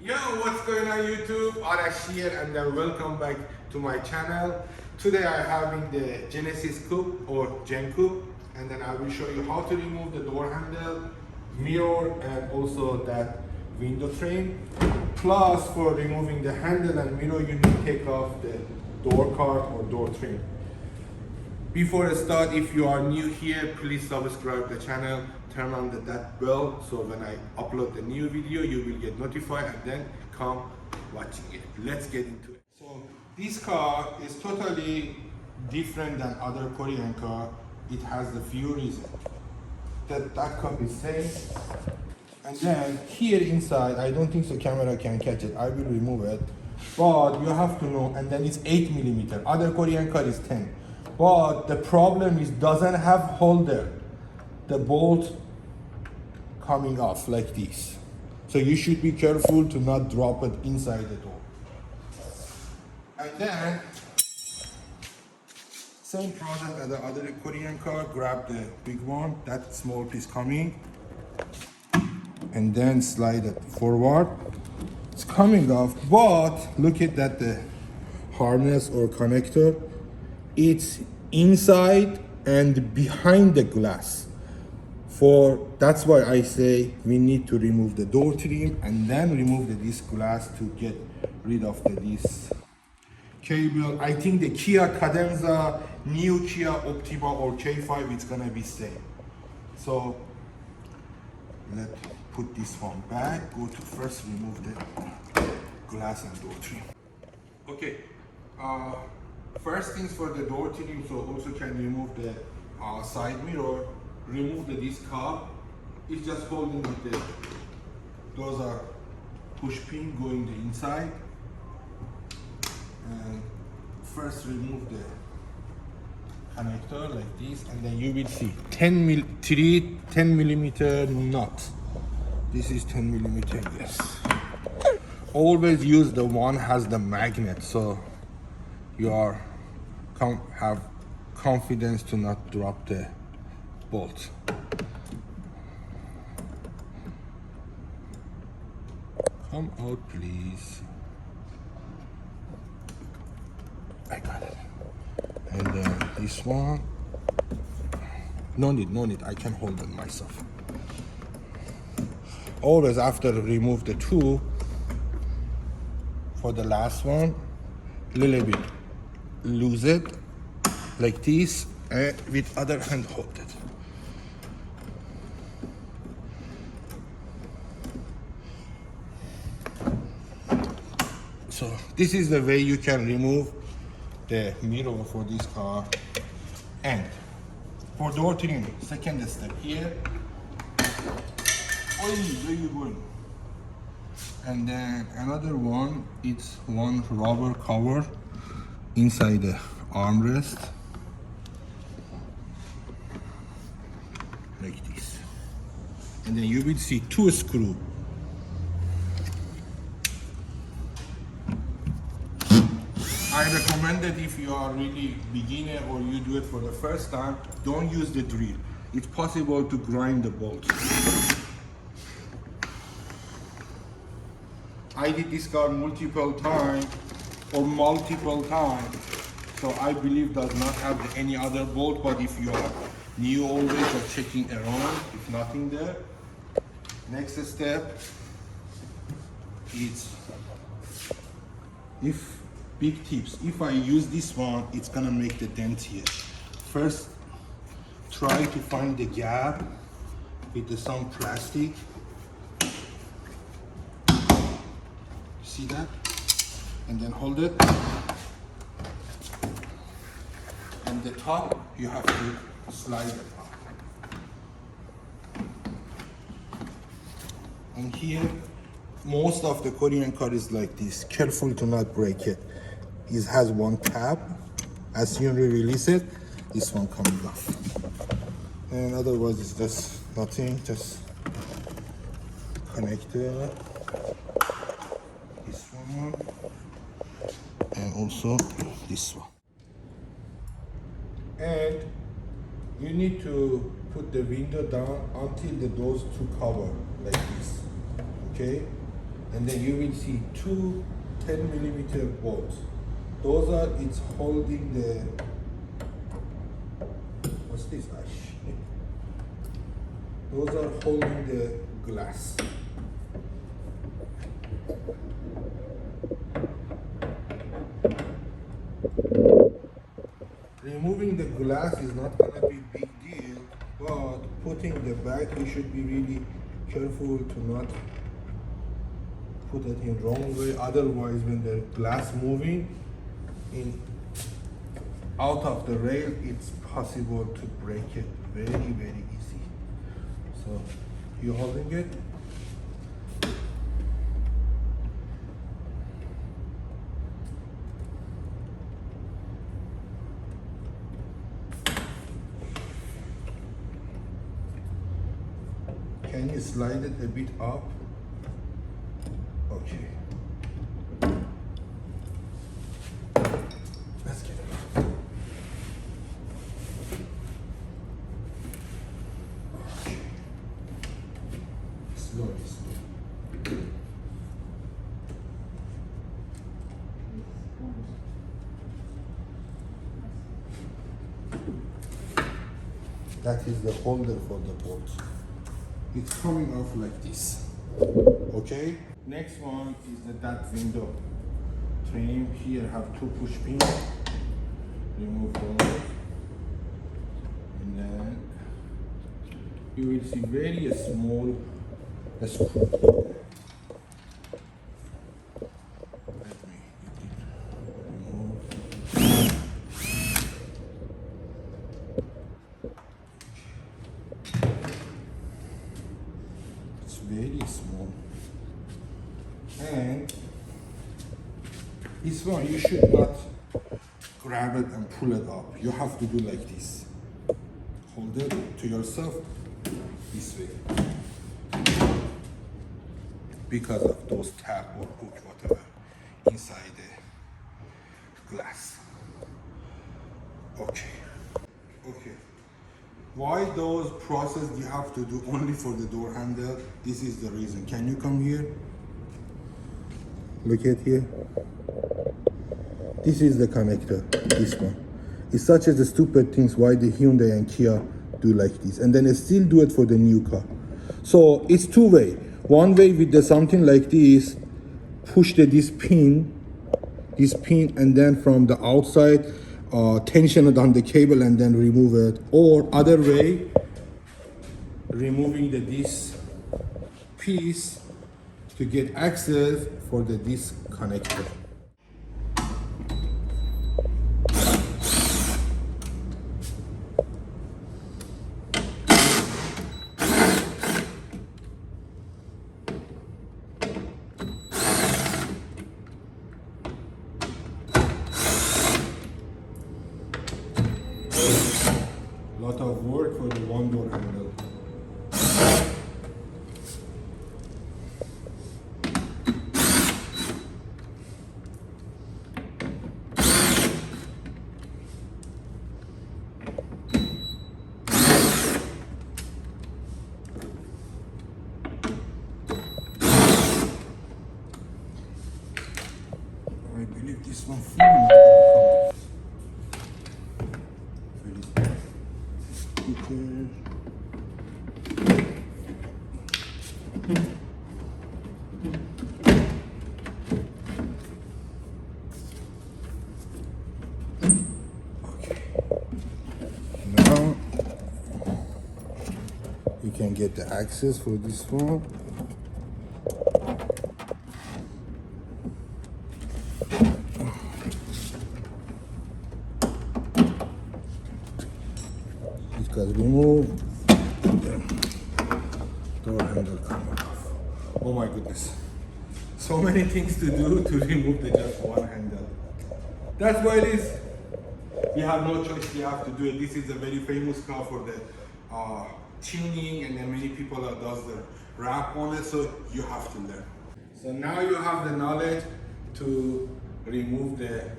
Yo, what's going on YouTube? Arash here and welcome back to my channel. Today I'm having the Genesis Coupe or Gen Coupe, and then I will show you how to remove the door handle, mirror, and also that window frame. Plus, for removing the handle and mirror, you need to take off the door card or door trim. Before I start, if you are new here, please subscribe the channel, turn on that bell, so when I upload the new video, you will get notified and then come watching it. Let's get into it. So this car is totally different than other Korean car. It has a few reasons. That cup is same. And then here inside, I don't think the camera can catch it. I will remove it. But you have to know, and then it's 8mm. Other Korean car is 10. But the problem is doesn't have holder. The bolt coming off like this. So you should be careful to not drop it inside the door. And then, same process as the other Korean car, grab the big one, that small piece coming, and then slide it forward. It's coming off, but look at that, the harness or connector, it's inside and behind the glass. That's why I say we need to remove the door trim and then remove this glass to get rid of this cable. I think the Kia Cadenza, new Kia Optima or K5, it's gonna be same. So let's put this one back. Go to first remove the glass and door trim. Okay. First things for the door trim, so also can remove the side mirror, remove this cap. It's just holding it. Those are push pin going the inside. And first remove the connector like this, and then you will see 10mm nut. This is 10mm, yes. Always use the one has the magnet, so you have confidence to not drop the bolt. Come out, please. I got it. And then this one. No need. I can hold it myself. Always after remove the two, for the last one, little bit loose it like this, and with other hand hold it. So this is the way you can remove the mirror for this car. And for door trim, second step here. Where you going? And then another one, it's one rubber cover inside the armrest, like this. And then you will see two screws. I recommend that if you are really beginner or you do it for the first time, don't use the drill. It's possible to grind the bolt. I did this car multiple times, so I believe does not have any other bolt, but if you are new always or checking around, if nothing there. Next step is, big tips, if I use this one, it's gonna make the dent here. First, try to find the gap with some plastic. See that? And then hold it. And the top, you have to slide it up. And here, most of the Korean car is like this. Careful to not break it. It has one tab. As soon as you release it, this one comes off. And otherwise, it's just nothing. Just connect it. This one. And also this one. And you need to put the window down until those two cover like this. Okay? and then you will see two 10mm bolts. Those are, it's holding the, what's this? Those are holding the glass. Removing the glass is not gonna be big deal, but putting the back, you should be really careful to not put it in wrong way. Otherwise, when the glass moving in out of the rail, it's possible to break it very, very easy. So you holding it. Can you slide it a bit up? Okay. Let's get it up. Okay. Slowly, slowly. That is the holder for the bolt. It's coming off like this. Okay. Next one is that window trim. Here have two push pins. Remove those, and then you will see very small screw. Let me remove. It's very small. And this one, you should not grab it and pull it up. You have to do like this. Hold it to yourself this way. Because of those tab or hook, whatever, inside the glass. Okay. Okay. Why those process you have to do only for the door handle? This is the reason. Can you come here? Look at here. This is the connector, this one. It's such as the stupid things why the Hyundai and Kia do like this. And then they still do it for the new car. So it's two way. One way with the something like this, push this pin, and then from the outside, tension it on the cable and then remove it. Or other way, removing this piece to get access for this connector. Lot of work for the one door handle. I believe this one fully not gonna come. Okay. Now you can get the access for this one. Because remove door handle coming off. Oh my goodness. So many things to do to remove the just one handle. That's why it is. We have no choice, we have to do it. This is a very famous car for the tuning, and then many people does the wrap on it, so you have to learn. So now you have the knowledge to remove the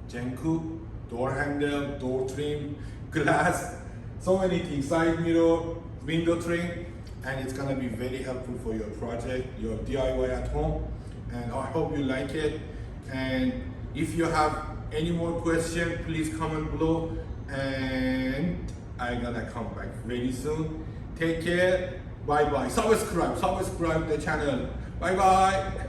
Gen Coupe, door handle, door trim, glass, so many things, side mirror, window trim, and it's gonna be very helpful for your project, your DIY at home. and I hope you like it. And if you have any more questions, please comment below, and I'm gonna come back very soon. Take care. Bye bye. Subscribe the channel. Bye bye.